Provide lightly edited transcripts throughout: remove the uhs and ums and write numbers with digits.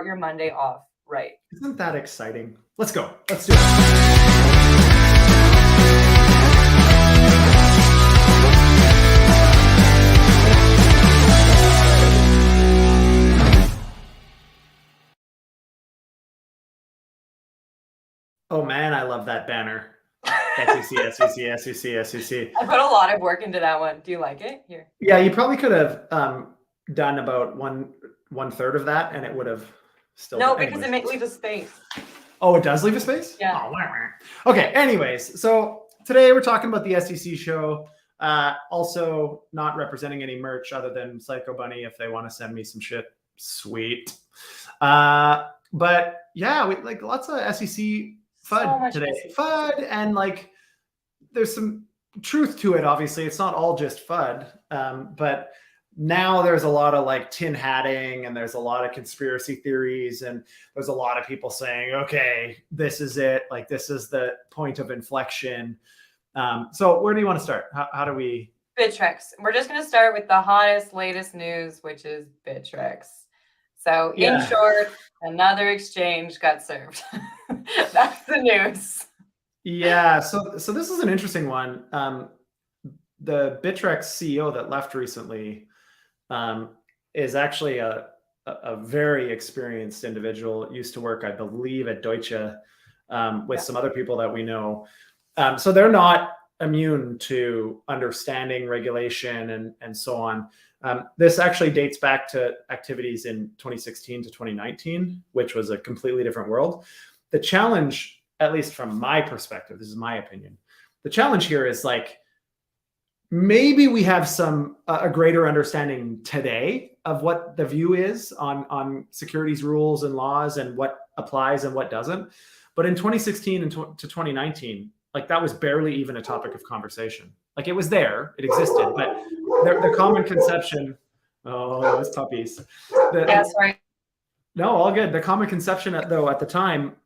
start your Monday off right. Isn't that exciting? Let's go. Let's do it. Oh man, I love that banner. SEC, SEC, SEC, SEC. I put a lot of work into that one. Do you like it? Here. Yeah, you probably could have done about one third of that, and it would have still. No, because it leaves a space. Oh, it does leave a space? Yeah. Oh, okay. Anyways, so today we're talking about the SEC show. Also, not representing any merch other than Psycho Bunny. If they want to send me some shit, sweet. But yeah, we like lots of SEC FUD today. FUD, and like there's some truth to it. Obviously, it's not all just FUD, but now there's a lot of like tin hatting, and there's a lot of conspiracy theories, and there's a lot of people saying, okay, this is it. Like this is the point of inflection. So where do you want to start? How do we? Bittrex. We're just going to start with the hottest, latest news, which is Bittrex. So in short, another exchange got served. That's the news. Yeah. So this is an interesting one. The Bittrex CEO that left recently is actually a very experienced individual. Used to work, I believe, at Deutsche with some other people that we know. So they're not immune to understanding regulation and so on. This actually dates back to activities in 2016 to 2019, which was a completely different world. The challenge, at least from my perspective, this is my opinion, the challenge here is like, maybe we have a greater understanding today of what the view is on securities rules and laws and what applies and what doesn't. But in 2016 and to 2019, like that was barely even a topic of conversation. Like it was there, it existed, but the common conception, oh, those puppies. That's right. No, all good. The common conception though at the time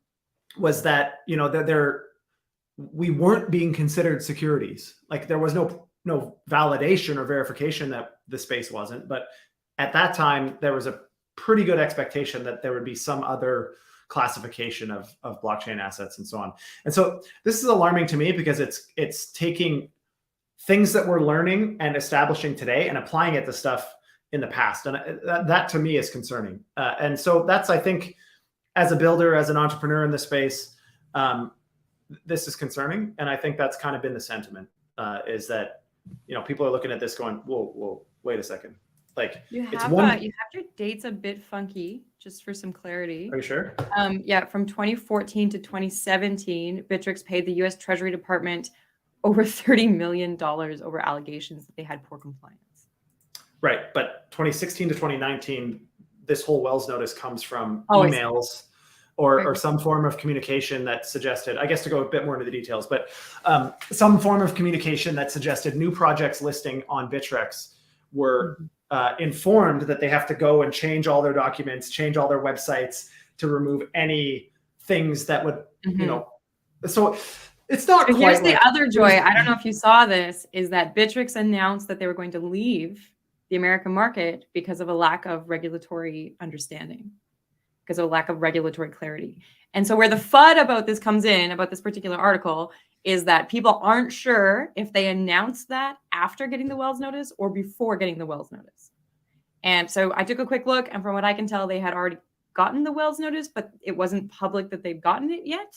was that, you know, we weren't being considered securities. Like there was no validation or verification that the space wasn't. But at that time, there was a pretty good expectation that there would be some other classification of blockchain assets and so on. And so this is alarming to me because it's taking things that we're learning and establishing today and applying it to stuff in the past. And that to me is concerning. And so that's, I think, as a builder, as an entrepreneur in this space, this is concerning. And I think that's kind of been the sentiment is that, you know, people are looking at this going, whoa, wait a second. Like you have your dates a bit funky, just for some clarity. Are you sure? Yeah, from 2014 to 2017, Bittrex paid the U.S. Treasury Department over $30 million over allegations that they had poor compliance. Right, but 2016 to 2019, this whole Wells notice comes from emails or some form of communication that suggested, I guess to go a bit more into the details, but some form of communication that suggested new projects listing on Bittrex were informed that they have to go and change all their documents, change all their websites to remove any things that would, you know, so it's not quite. Here's the other joy. I don't know if you saw this, is that Bittrex announced that they were going to leave the American market because of a lack of regulatory understanding, because of a lack of regulatory clarity. And so where the FUD about this comes in, about this particular article, is that people aren't sure if they announced that after getting the Wells notice or before getting the Wells notice. And so I took a quick look, and from what I can tell, they had already gotten the Wells notice, but it wasn't public that they've gotten it yet.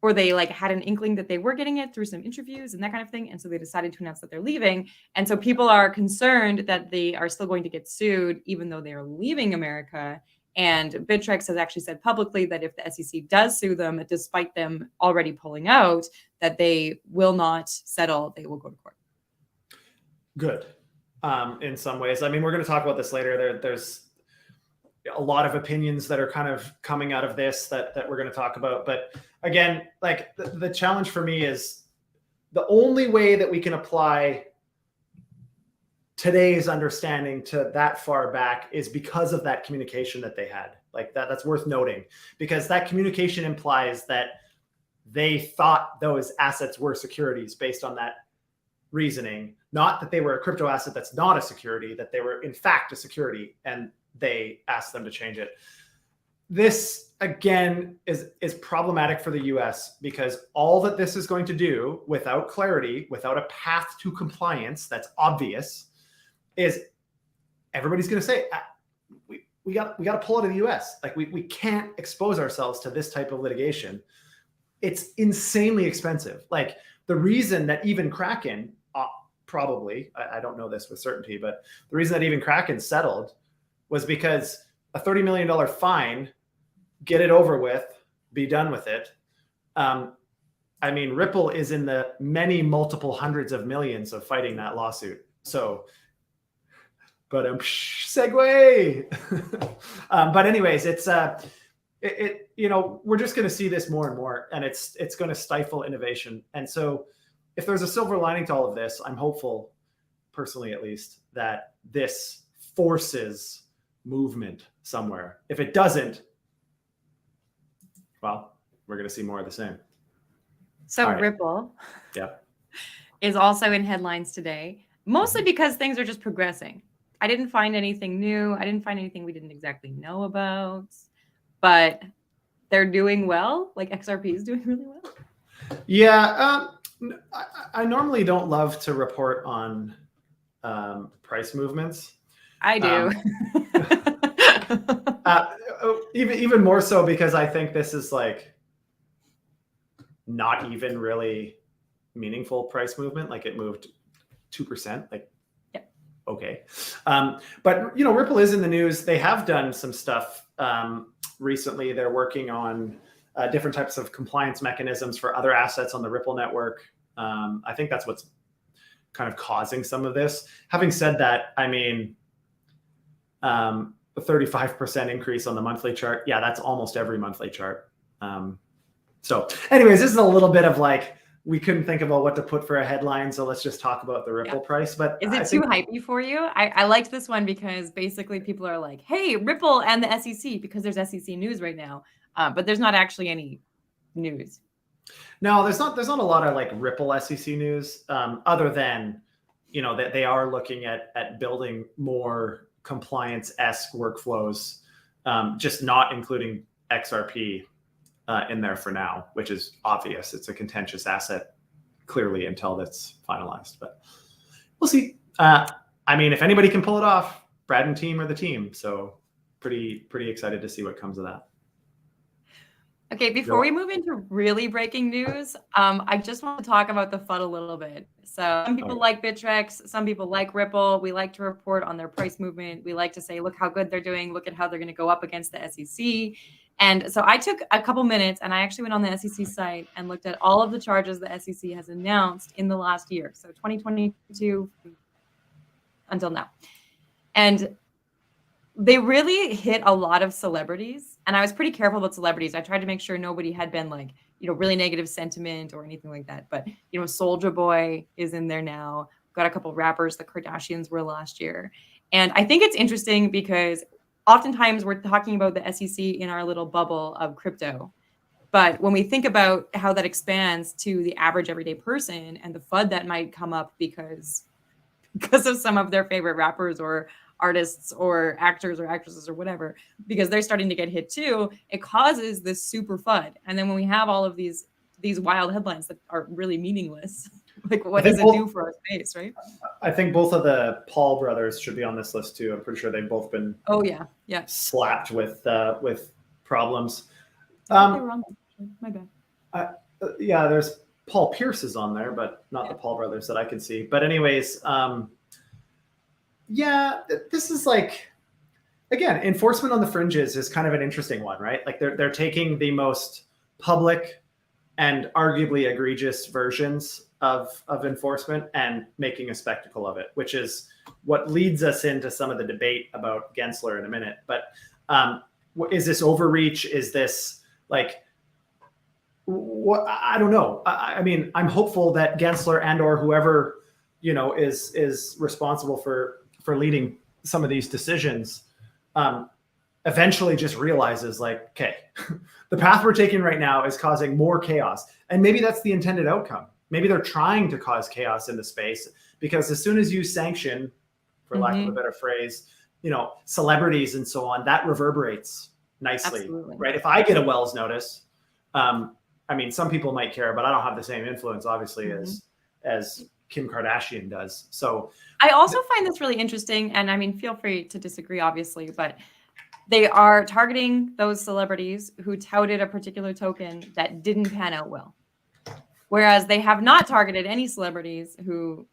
Or they like had an inkling that they were getting it through some interviews and that kind of thing. And so they decided to announce that they're leaving. And so people are concerned that they are still going to get sued, even though they are leaving America. And Bittrex has actually said publicly that if the SEC does sue them, despite them already pulling out, that they will not settle, they will go to court. Good. In some ways. I mean, we're going to talk about this later. There's a lot of opinions that are kind of coming out of this that we're going to talk about. But again, like the challenge for me is the only way that we can apply today's understanding to that far back is because of that communication that they had. Like that's worth noting, because that communication implies that they thought those assets were securities based on that reasoning, not that they were a crypto asset that's not a security, that they were in fact a security. And they asked them to change it. This, again, is problematic for the US because all that this is going to do without clarity, without a path to compliance that's obvious, is everybody's going to say, we got to pull out of the US. Like we can't expose ourselves to this type of litigation. It's insanely expensive. Like the reason that even Kraken, probably, I don't know this with certainty, but the reason that even Kraken settled was because a $30 million fine, get it over with, be done with it. I mean, Ripple is in the many multiple hundreds of millions of fighting that lawsuit. So, but segue. But anyways, it's you know, we're just going to see this more and more, and it's going to stifle innovation. And so, if there's a silver lining to all of this, I'm hopeful, personally at least, that this forces movement somewhere. If it doesn't, well, we're going to see more of the same. So All right. Ripple Yeah. is also in headlines today, mostly because things are just progressing. I didn't find anything new. I didn't find anything we didn't exactly know about, but they're doing well. Like XRP is doing really well. Yeah. I normally don't love to report on price movements. I do. Even more so because I think this is like not even really meaningful price movement. Like it moved 2%. Like, yeah. Okay. But you know, Ripple is in the news. They have done some stuff recently. They're working on different types of compliance mechanisms for other assets on the Ripple network. I think that's what's kind of causing some of this. Having said that, I mean, a 35% increase on the monthly chart. Yeah, that's almost every monthly chart. So anyways, this is a little bit of like, we couldn't think about what to put for a headline, so let's just talk about the Ripple price. But is it too hypey for you? I liked this one because basically people are like, hey, Ripple and the SEC, because there's SEC news right now, but there's not actually any news. No, there's not a lot of like Ripple SEC news, other than, you know, that they are looking at building more compliance-esque workflows, just not including XRP in there for now, which is obvious. It's a contentious asset, clearly, until that's finalized. But we'll see. I mean, if anybody can pull it off, Brad and team are the team. So pretty excited to see what comes of that. Okay, before we move into really breaking news, I just want to talk about the FUD a little bit. So some people like Bittrex, some people like Ripple. We like to report on their price movement. We like to say, look how good they're doing. Look at how they're going to go up against the SEC. And so I took a couple minutes and I actually went on the SEC site and looked at all of the charges the SEC has announced in the last year. So 2022 until now. And they really hit a lot of celebrities. And I was pretty careful about celebrities. I tried to make sure nobody had been like, you know, really negative sentiment or anything like that. But, you know, Soulja Boy is in there now. Got a couple rappers, the Kardashians were last year. And I think it's interesting because oftentimes we're talking about the SEC in our little bubble of crypto. But when we think about how that expands to the average everyday person and the FUD that might come up because of some of their favorite rappers or artists or actors or actresses or whatever, because they're starting to get hit too, it causes this super FUD. And then when we have all of these wild headlines that are really meaningless, like what does it do for our space, right? I think both of the Paul brothers should be on this list too. I'm pretty sure they've both been slapped with problems. My bad. Yeah, there's Paul Pierce is on there, but not the Paul brothers that I can see. But anyways, yeah, this is like, again, enforcement on the fringes is kind of an interesting one, right? Like they're taking the most public and arguably egregious versions of enforcement and making a spectacle of it, which is what leads us into some of the debate about Gensler in a minute. But is this overreach? Is this like, what? I don't know. I mean, I'm hopeful that Gensler and or whoever, you know, is responsible for leading some of these decisions, eventually just realizes like, okay, the path we're taking right now is causing more chaos. And maybe that's the intended outcome. Maybe they're trying to cause chaos in the space, because as soon as you sanction, for lack of a better phrase, celebrities and so on, that reverberates nicely, Absolutely. right? If I get a Wells notice, I mean, some people might care, but I don't have the same influence, obviously, as Kim Kardashian does. So I also find this really interesting, and I mean, feel free to disagree, obviously, but they are targeting those celebrities who touted a particular token that didn't pan out well. Whereas they have not targeted any celebrities who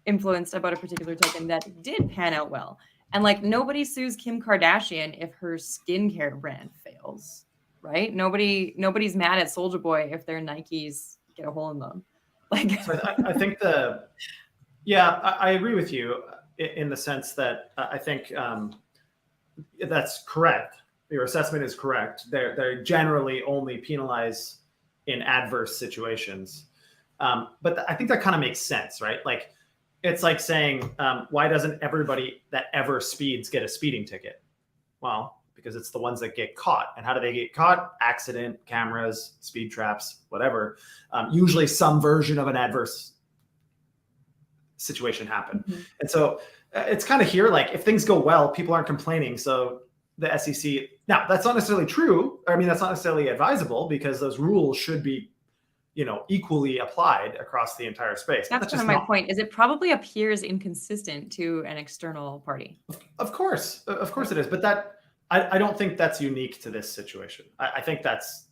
influenced about a particular token that did pan out well. And like, nobody sues Kim Kardashian if her skincare brand fails, right? Nobody's mad at Soulja Boy if their Nikes get a hole in them. Like, so I think I agree with you in the sense that I think that's correct. Your assessment is correct. They're generally only penalize in adverse situations. But I think that kind of makes sense, right? Like, it's like saying, why doesn't everybody that ever speeds get a speeding ticket? Well, because it's the ones that get caught. And how do they get caught? Accident, cameras, speed traps, whatever. Usually some version of an adverse situation happened. And so it's kind of here, like, if things go well, people aren't complaining. So the SEC, now that's not necessarily true. I mean, that's not necessarily advisable, because those rules should be, equally applied across the entire space. That's kind of my point, is it probably appears inconsistent to an external party. Of course it is. But that, I don't think that's unique to this situation. I think that's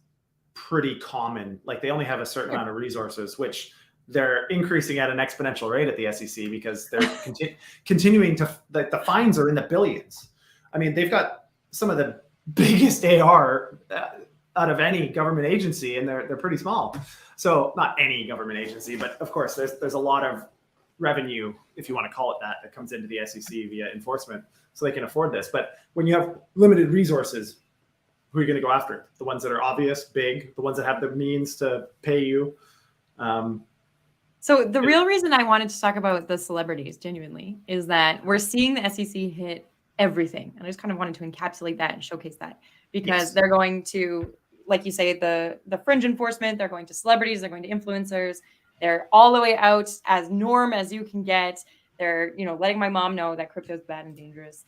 pretty common. Like, they only have a certain amount of resources, which they're increasing at an exponential rate at the SEC, because they're continuing to, the fines are in the billions. I mean, they've got some of the biggest AR out of any government agency, and they're pretty small. So not any government agency, but of course there's a lot of revenue, if you want to call it that comes into the SEC via enforcement, so they can afford this. But when you have limited resources, who are you going to go after? The ones that are obvious, big, the ones that have the means to pay you. So the real reason I wanted to talk about the celebrities, genuinely, is that we're seeing the SEC hit everything. And I just kind of wanted to encapsulate that and showcase that, because they're going to, like you say, the fringe enforcement, they're going to celebrities, they're going to influencers, they're all the way out as norm as you can get. They're, letting my mom know that crypto is bad and dangerous.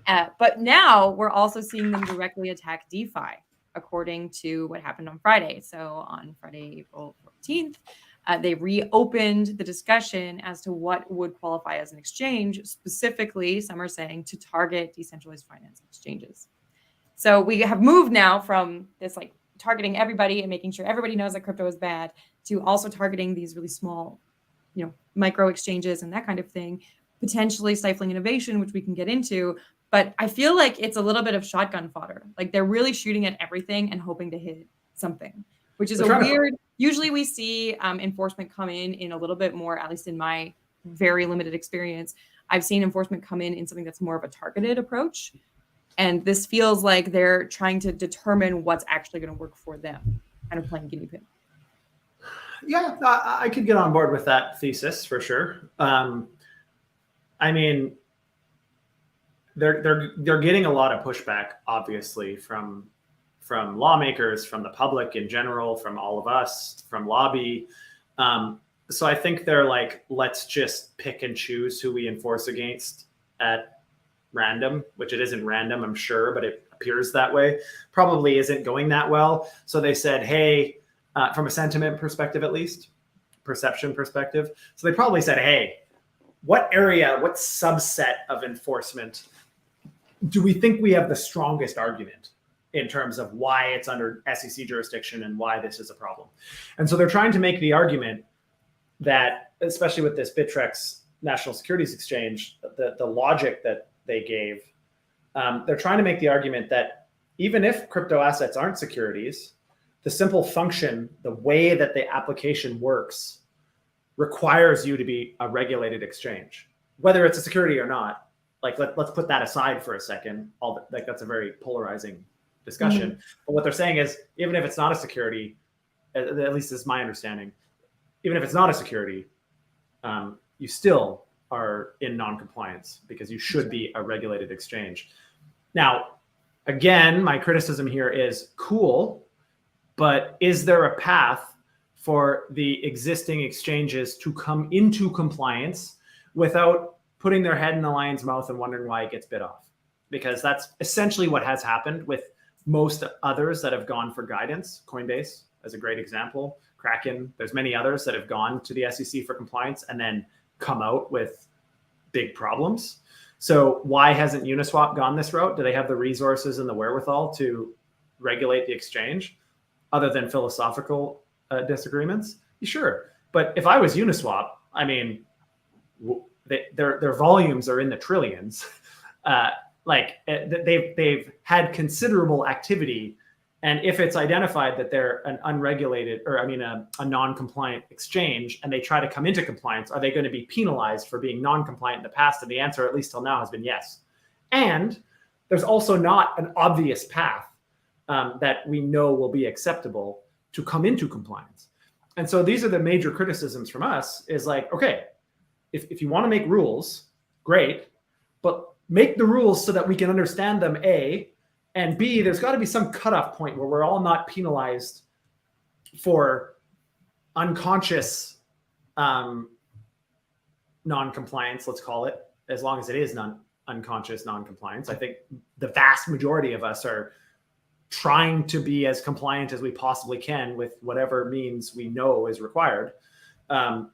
But now we're also seeing them directly attack DeFi, according to what happened on Friday. So on Friday, April 14th, they reopened the discussion as to what would qualify as an exchange. Specifically, some are saying to target decentralized finance exchanges. So we have moved now from this, like, targeting everybody and making sure everybody knows that crypto is bad, to also targeting these really small, micro exchanges and that kind of thing, potentially stifling innovation, which we can get into. But I feel like it's a little bit of shotgun fodder. Like, they're really shooting at everything and hoping to hit something, which is usually we see enforcement come in a little bit more, at least in my very limited experience, I've seen enforcement come in something that's more of a targeted approach. And this feels like they're trying to determine what's actually going to work for them, kind of playing guinea pig. Yeah, I could get on board with that thesis for sure. I mean, they're getting a lot of pushback, obviously, from lawmakers, from the public in general, from all of us, from lobby. So I think they're like, let's just pick and choose who we enforce against at random, which it isn't random, I'm sure, but it appears that way. Probably isn't going that well. So they said, hey, from a sentiment perspective, at least, perception perspective. So they probably said, hey, what subset of enforcement do we think we have the strongest argument in terms of why it's under SEC jurisdiction and why this is a problem? And so they're trying to make the argument that, especially with this Bittrex National Securities Exchange, the logic that they gave, they're trying to make the argument that even if crypto assets aren't securities, the simple function, the way that the application works, requires you to be a regulated exchange, whether it's a security or not. Like, let's put that aside for a second. That's a very polarizing discussion. But what they're saying is, even if it's not a security, at least is my understanding, even if it's not a security, you still are in non-compliance, because you should be a regulated exchange. Now, again, my criticism here is, cool, but is there a path for the existing exchanges to come into compliance without putting their head in the lion's mouth and wondering why it gets bit off? because that's essentially what has happened with most others that have gone for guidance. Coinbase as a great example, Kraken, there's many others that have gone to the SEC for compliance and then come out with big problems. So why hasn't Uniswap gone this route? Do they have the resources and the wherewithal to regulate the exchange other than philosophical disagreements? Sure. But if I was Uniswap, I mean, their volumes are in the trillions. They've had considerable activity. And if it's identified that they're an unregulated, or a non-compliant exchange, and they try to come into compliance, are they going to be penalized for being non-compliant in the past? And the answer, at least till now, has been yes. And there's also not an obvious path that we know will be acceptable to come into compliance. And so these are the major criticisms from us, is like, okay, if you want to make rules, great, but make the rules so that we can understand them, A, and B, there's got to be some cutoff point where we're all not penalized for unconscious non-compliance, let's call it, as long as it is unconscious non-compliance. I think the vast majority of us are trying to be as compliant as we possibly can with whatever means we know is required. And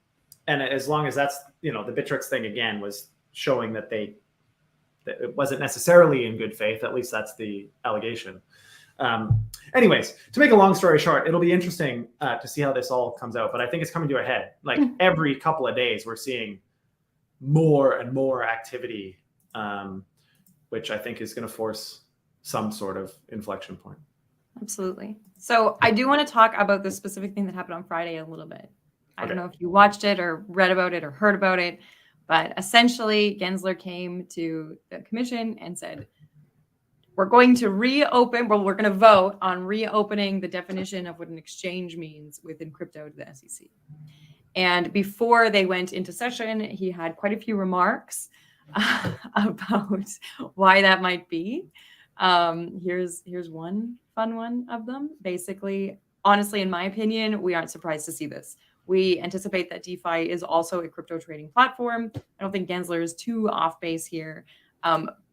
as long as that's, the Bittrex thing, again, was showing that it wasn't necessarily in good faith. At least that's the allegation. Anyways, to make a long story short, it'll be interesting to see how this all comes out. But I think it's coming to a head. Like every couple of days, we're seeing more and more activity, which I think is going to force some sort of inflection point. Absolutely. So I do want to talk about the specific thing that happened on Friday a little bit. I don't know if you watched it or read about it or heard about it, but essentially Gensler came to the commission and said, we're going to reopen, well, we're going to vote on reopening the definition of what an exchange means within crypto to the SEC. And before they went into session, he had quite a few remarks about why that might be. Here's one fun one of them. Basically, honestly, in my opinion, we aren't surprised to see this. We anticipate that DeFi is also a crypto trading platform. I don't think Gensler is too off base here,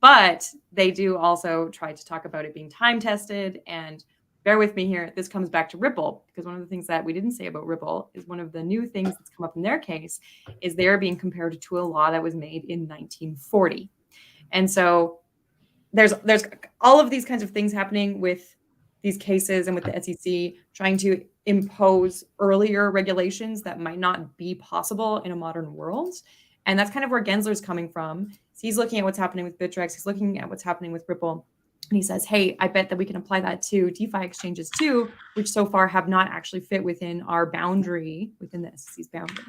but they do also try to talk about it being time tested. And bear with me here, this comes back to Ripple, because one of the things that we didn't say about Ripple is one of the new things that's come up in their case is they're being compared to a law that was made in 1940. And so there's all of these kinds of things happening with these cases and with the SEC trying to impose earlier regulations that might not be possible in a modern world. And that's kind of where Gensler's coming from. So he's looking at what's happening with Bittrex. He's looking at what's happening with Ripple. And he says, hey, I bet that we can apply that to DeFi exchanges too, which so far have not actually fit within our boundary, within the SEC's boundary.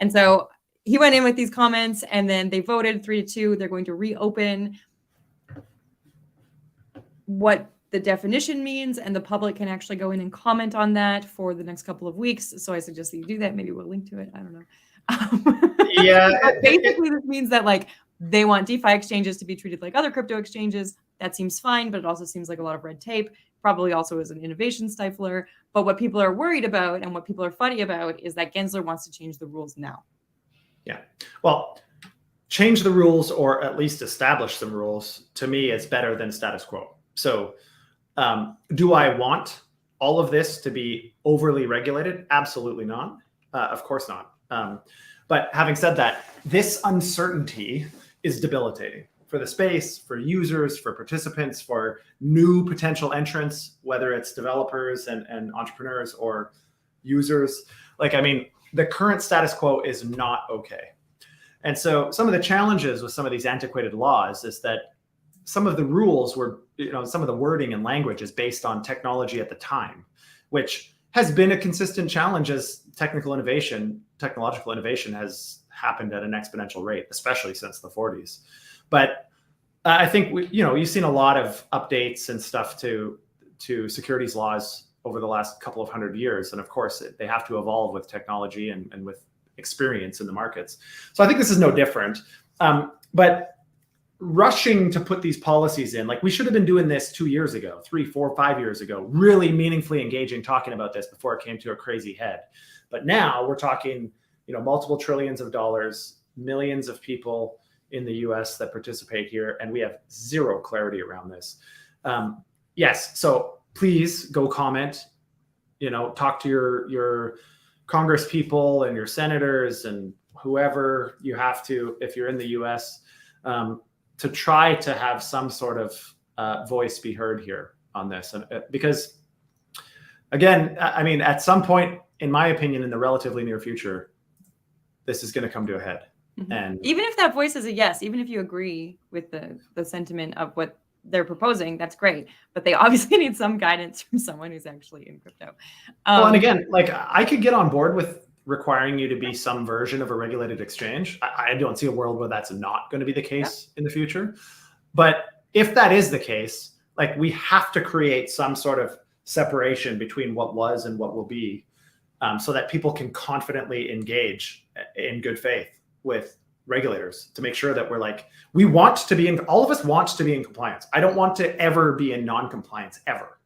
And so he went in with these comments, and then they voted 3-2. They're going to reopen what the definition means, and the public can actually go in and comment on that for the next couple of weeks. So I suggest that you do that. Maybe we'll link to it. I don't know. Yeah. Basically, this means that like they want DeFi exchanges to be treated like other crypto exchanges. That seems fine, but it also seems like a lot of red tape. Probably also is an innovation stifler. But what people are worried about and what people are funny about is that Gensler wants to change the rules now. Yeah. Well, change the rules, or at least establish some rules, to me is better than status quo. So do I want all of this to be overly regulated? Absolutely not. Of course not. But having said that, this uncertainty is debilitating for the space, for users, for participants, for new potential entrants, whether it's developers and entrepreneurs or users. The current status quo is not okay. And so some of the challenges with some of these antiquated laws is that some of the rules were, some of the wording and language is based on technology at the time, which has been a consistent challenge as technological innovation has happened at an exponential rate, especially since the 40s. But I think you've seen a lot of updates and stuff to securities laws over the last couple of 100 years. And of course, they have to evolve with technology and with experience in the markets. So I think this is no different. But rushing to put these policies in, like we should have been doing this 2 years ago, 3, 4, 5 years ago, really meaningfully engaging, talking about this before it came to a crazy head. But now we're talking, multiple trillions of dollars, millions of people in the US that participate here, and we have zero clarity around this. Yes, so please go comment, talk to your Congress people and your senators and whoever you have to, if you're in the US, to try to have some sort of voice be heard here on this. And because again, I mean, at some point, in my opinion, in the relatively near future, this is going to come to a head. Mm-hmm. And even if that voice is a yes, even if you agree with the sentiment of what they're proposing, that's great. But they obviously need some guidance from someone who's actually in crypto. Well, and again, like I could get on board with requiring you to be some version of a regulated exchange. I don't see a world where that's not going to be the case in the future. But if that is the case, like we have to create some sort of separation between what was and what will be, so that people can confidently engage in good faith with regulators to make sure that we're like, we want to be in, all of us want to be in compliance. I don't want to ever be in non-compliance ever,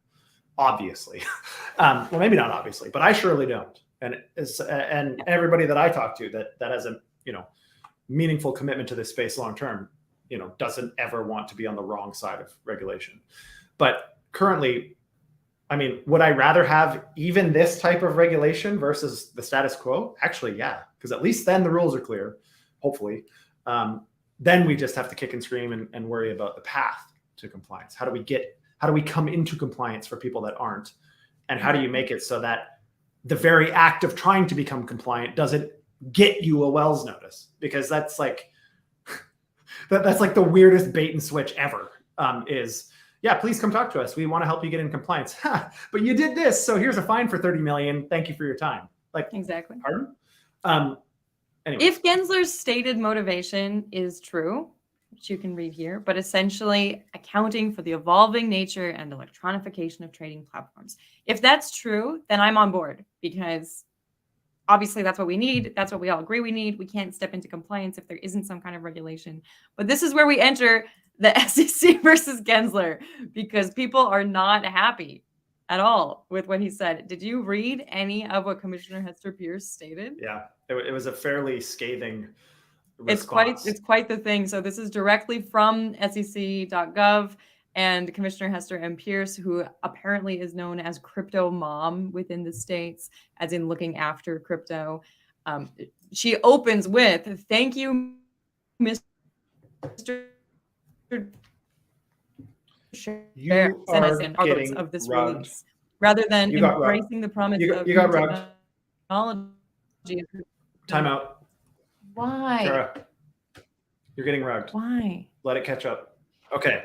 obviously. Well, maybe not obviously, but I surely don't. And everybody that I talk to that has a, meaningful commitment to this space long-term, doesn't ever want to be on the wrong side of regulation. But currently, I mean, would I rather have even this type of regulation versus the status quo? Actually, yeah, because at least then the rules are clear, hopefully. Then we just have to kick and scream and worry about the path to compliance. How do we come into compliance for people that aren't? And how do you make it so that the very act of trying to become compliant doesn't get you a Wells notice? Because that's like, that's like the weirdest bait and switch ever, yeah, please come talk to us. We want to help you get in compliance. But you did this, so here's a fine for 30 million. Thank you for your time. Like, exactly. Pardon? Anyway. If Gensler's stated motivation is true, which you can read here, but essentially accounting for the evolving nature and electronification of trading platforms. If that's true, then I'm on board, because obviously that's what we need. That's what we all agree we need. We can't step into compliance if there isn't some kind of regulation. But this is where we enter the SEC versus Gensler, because people are not happy at all with what he said. Did you read any of what Commissioner Hester Pierce stated? Yeah, it was a fairly scathing response. It's quite the thing. So this is directly from SEC.gov, and Commissioner Hester M. Pierce, who apparently is known as crypto mom within the states, as in looking after crypto. She opens with, "Thank you, Mr. You are getting of this rugged. Release, rather than embracing the promise of you got rugged. Technology. Time out. Why? Sarah, you're getting rugged. Why? Let it catch up. Okay,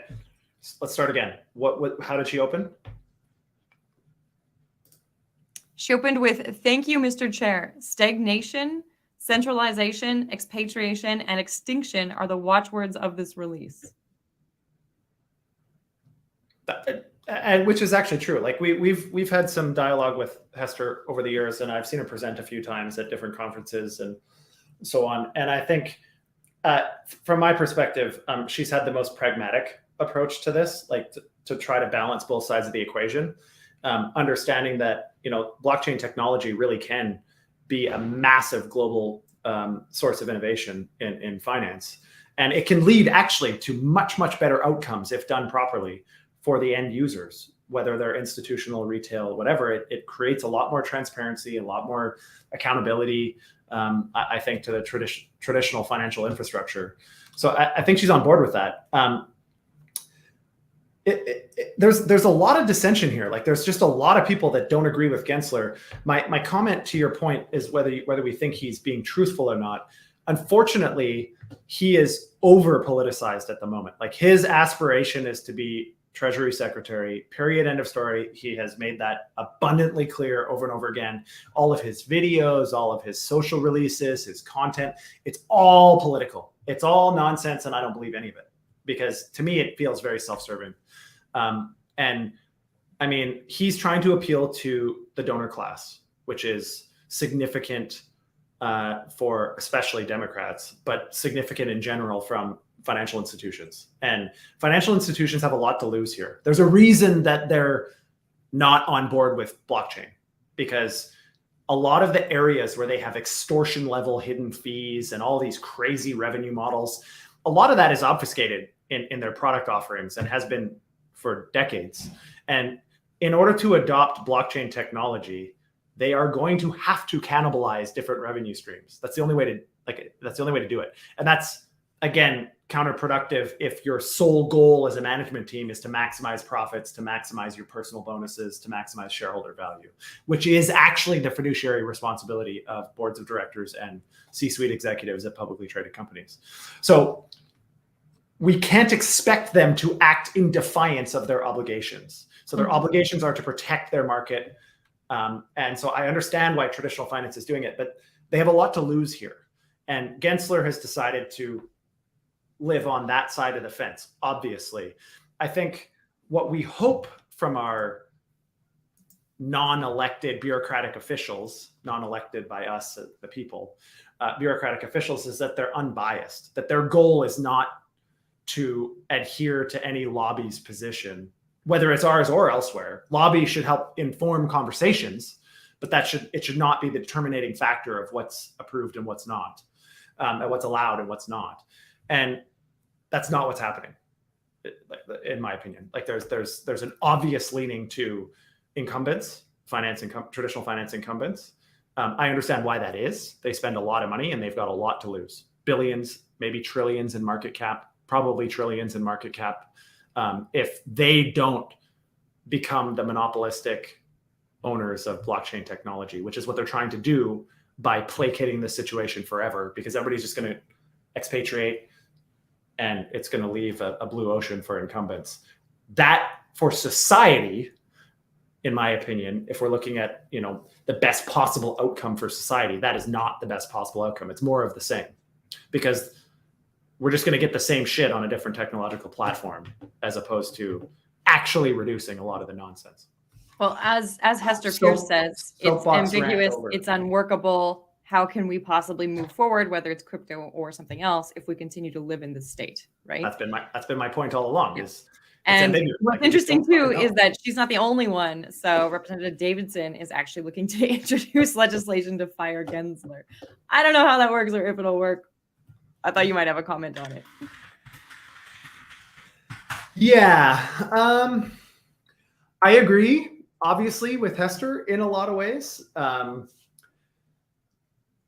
let's start again. How did she open? She opened with, "Thank you, Mr. Chair. Stagnation, centralization, expatriation, and extinction are the watchwords of this release." And which is actually true. Like we've had some dialogue with Hester over the years, and I've seen her present a few times at different conferences and so on. And I think, from my perspective, she's had the most pragmatic approach to this, like to try to balance both sides of the equation, understanding that blockchain technology really can be a massive global source of innovation in finance, and it can lead actually to much better outcomes if done properly for the end users, whether they're institutional, retail, whatever. It creates a lot more transparency, a lot more accountability, I think, to the traditional financial infrastructure. So I think she's on board with that. There's a lot of dissension here. Like there's just a lot of people that don't agree with Gensler. My comment to your point is whether we think he's being truthful or not. Unfortunately, he is over politicized at the moment. Like his aspiration is to be Treasury Secretary, period, end of story. He has made that abundantly clear over and over again. All of his videos, all of his social releases, his content, it's all political. It's all nonsense, and I don't believe any of it, because to me, it feels very self-serving. And I mean, he's trying to appeal to the donor class, which is significant for especially Democrats, but significant in general from financial institutions. And financial institutions have a lot to lose here. There's a reason that they're not on board with blockchain, because a lot of the areas where they have extortion level hidden fees and all these crazy revenue models, a lot of that is obfuscated in their product offerings and has been for decades. And in order to adopt blockchain technology, they are going to have to cannibalize different revenue streams. That's the only way to do it. And that's, again, counterproductive if your sole goal as a management team is to maximize profits, to maximize your personal bonuses, to maximize shareholder value, which is actually the fiduciary responsibility of boards of directors and C-suite executives at publicly traded companies. So we can't expect them to act in defiance of their obligations. So their obligations are to protect their market. And so I understand why traditional finance is doing it, but they have a lot to lose here. And Gensler has decided to live on that side of the fence, obviously. I think what we hope from our non-elected bureaucratic officials, non-elected by us, the people, bureaucratic officials, is that they're unbiased, that their goal is not to adhere to any lobby's position, whether it's ours or elsewhere. Lobby should help inform conversations, but it should not be the determining factor of what's approved and what's not, and what's allowed and what's not. And that's not what's happening, in my opinion. Like there's an obvious leaning to incumbents, traditional finance incumbents. I understand why that is. They spend a lot of money and they've got a lot to lose. Billions, maybe trillions in market cap, probably trillions in market cap. If they don't become the monopolistic owners of blockchain technology, which is what they're trying to do by placating the situation forever, because everybody's just going to expatriate and it's going to leave a blue ocean for incumbents. That, for society, in my opinion, if we're looking at, the best possible outcome for society, that is not the best possible outcome. It's more of the same, because we're just going to get the same shit on a different technological platform, as opposed to actually reducing a lot of the nonsense. Well, as Hester Pierce says, it's ambiguous, it's unworkable. How can we possibly move forward, whether it's crypto or something else, if we continue to live in this state, right? That's been my point all along. Yeah. And what's interesting too is that she's not the only one. So Representative Davidson is actually looking to introduce legislation to fire Gensler. I don't know how that works or if it'll work. I thought you might have a comment on it. Yeah, I agree, obviously, with Hester in a lot of ways.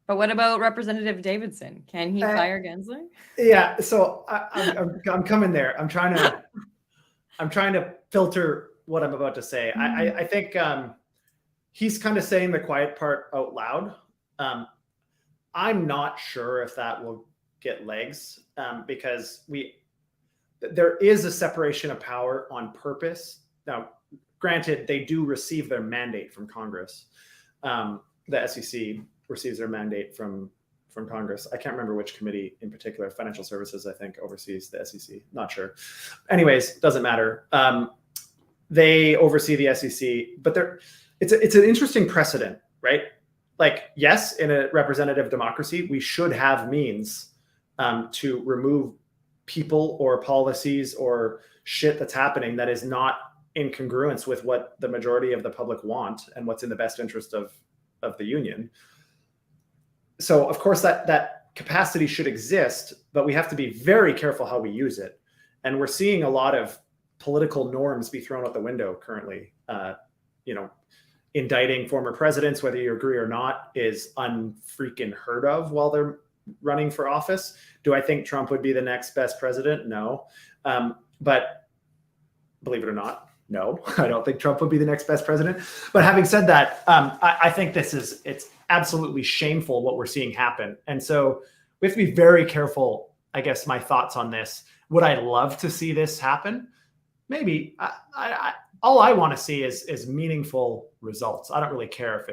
But what about Representative Davidson? Can he fire Gensler? Yeah, so I'm coming there. I'm trying to filter what I'm about to say. I think he's kind of saying the quiet part out loud. I'm not sure if that will get legs, because there is a separation of power on purpose. Now, granted, they do receive their mandate from Congress. The SEC receives their mandate from Congress. I can't remember which committee in particular. Financial Services, I think, oversees the SEC. Not sure. Anyways, doesn't matter. They oversee the SEC, but it's an interesting precedent, right? Like, yes, in a representative democracy, we should have means to remove people or policies or shit that's happening that is not in congruence with what the majority of the public want and what's in the best interest of the union. So of course that capacity should exist, but we have to be very careful how we use it. And we're seeing a lot of political norms be thrown out the window currently. Indicting former presidents, whether you agree or not, is unfreaking heard of while they're running for office. Do I think Trump would be the next best president? No. But believe it or not, no, I don't think Trump would be the next best president. But having said that, I think it's absolutely shameful what we're seeing happen. And so we have to be very careful. I guess my thoughts on this. Would I love to see this happen? Maybe. All I want to see is meaningful results. I don't really care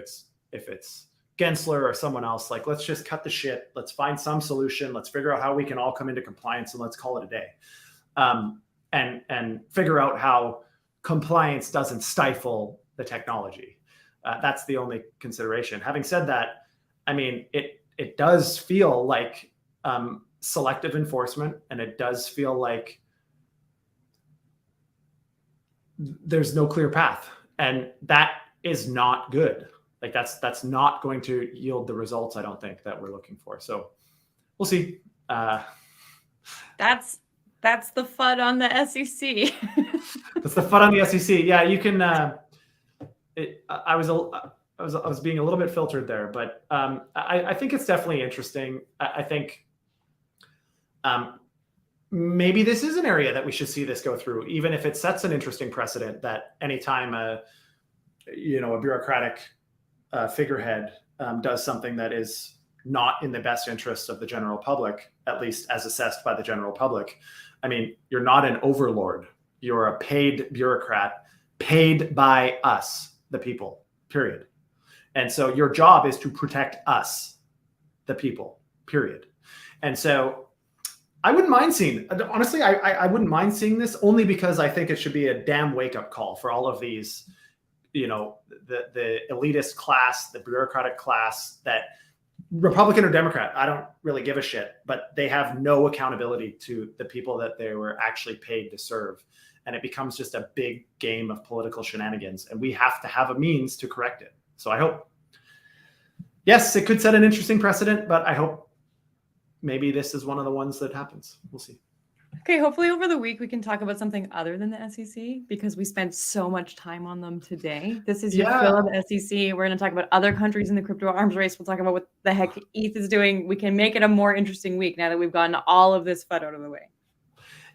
if it's Gensler or someone else. Like, let's just cut the shit. Let's find some solution. Let's figure out how we can all come into compliance and let's call it a day. And figure out how compliance doesn't stifle the technology. That's the only consideration. Having said that, I mean, it does feel like selective enforcement, and it does feel like there's no clear path, and that is not good. Like that's not going to yield the results, I don't think, that we're looking for. So we'll see. That's the FUD on the SEC. That's the FUD on the SEC. Yeah, you can. I was being a little bit filtered there, but I think it's definitely interesting. I think maybe this is an area that we should see this go through, even if it sets an interesting precedent that anytime a bureaucratic figurehead does something that is not in the best interest of the general public, at least as assessed by the general public. I mean, you're not an overlord. You're a paid bureaucrat, paid by us, the people, period. And so your job is to protect us, the people, period. And so I wouldn't mind seeing, honestly, I wouldn't mind seeing this, only because I think it should be a damn wake-up call for all of these, the elitist class, the bureaucratic class, that Republican or Democrat, I don't really give a shit, but they have no accountability to the people that they were actually paid to serve. And it becomes just a big game of political shenanigans, and we have to have a means to correct it. So I hope, yes, it could set an interesting precedent, but I hope maybe this is one of the ones that happens. We'll see. Okay, hopefully over the week we can talk about something other than the SEC, because we spent so much time on them today. This is your fill of the SEC. We're going to talk about other countries in the crypto arms race. We'll talk about what the heck ETH is doing. We can make it a more interesting week now that we've gotten all of this FUD out of the way.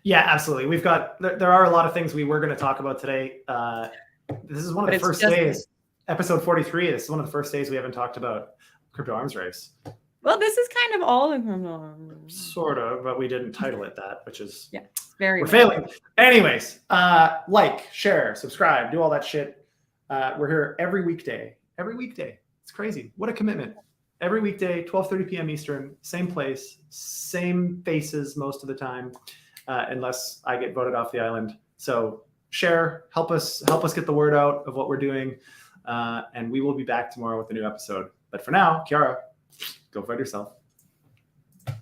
Yeah, absolutely. There are a lot of things we were going to talk about today. This is one of the first days, episode 43. This is one of the first days we haven't talked about crypto arms race. Well, this is kind of all in crypto. Sort of, but we didn't title it that, which is, we're failing. Anyways, like, share, subscribe, do all that shit. We're here every weekday. It's crazy. What a commitment. Every weekday, 12:30 p.m. Eastern, same place, same faces most of the time, unless I get voted off the island. So share, help us get the word out of what we're doing, and we will be back tomorrow with a new episode. But for now, Kiara, go FUD yourself.